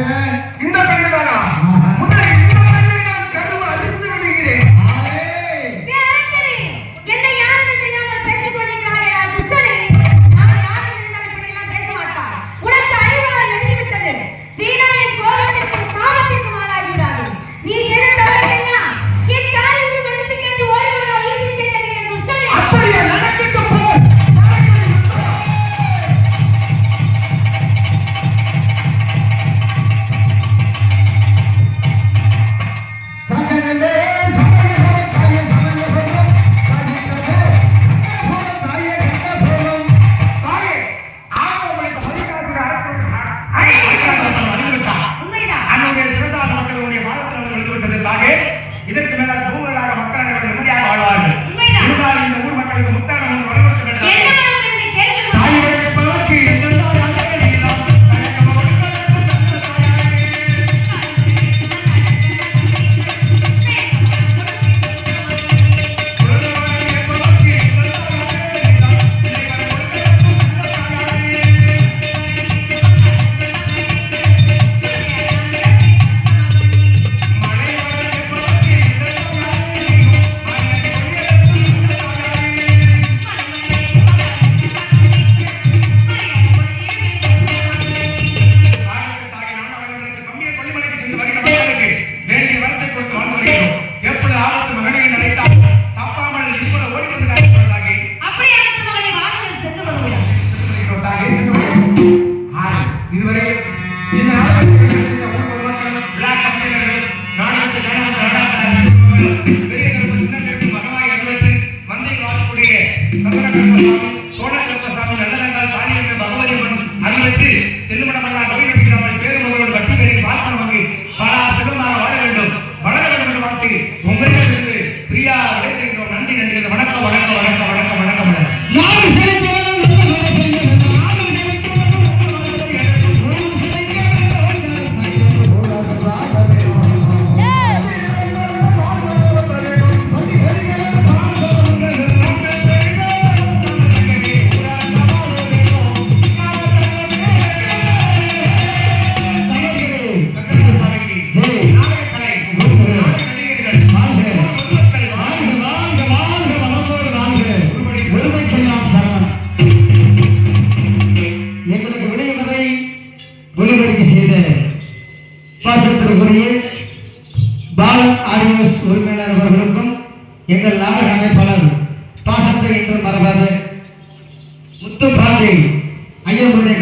இந்த பெண்ணு தானா? முதல்ல இந்த பெண்ணை நான் கருவ அழித்து விடுகிறேன். இதற்கு மேலால் பூவலாக மக்கள் நிம்மதியாக வாழ்வார்கள். இருந்தாலும் இந்த ஊர் மக்களுக்கு முத்தான வரவேற்க வேண்டும். இதுவரை இந்த பெரிய கருப்பு சின்ன கருப்பு மகனாய் அருள்வெற்று மந்தை வாசக்கூடிய சந்தன கருப்பசாமி சோழ கருப்பசாமி நல்லதங்கால் காளியம்மை பகவதி அருள்வெற்று செல்லுமடமல்லா நோய் நடிக்கிறாமல் பேருமகளோடு கட்டி பெரிய பார்ப்பனவங்க பல செல்வமாக வாழ வேண்டும் வளர வேண்டும் என்று வாழ்த்து உங்களிடமிருந்து பிரியா விடைபெறுகின்றோம். நன்றி நன்றி. வணக்கம் வணக்கம் வணக்கம் வணக்கம் வணக்கம். ஒளிபரப்பு செய்த பாசத்திற்குரிய பாலன் ஆடியோஸ் உரிமையாளர் அவர்களுக்கும் எங்கள் நாடக அமைப்பாளர் பாசத்தை என்று மறவாத முத்து பாண்டி ஐயனுடைய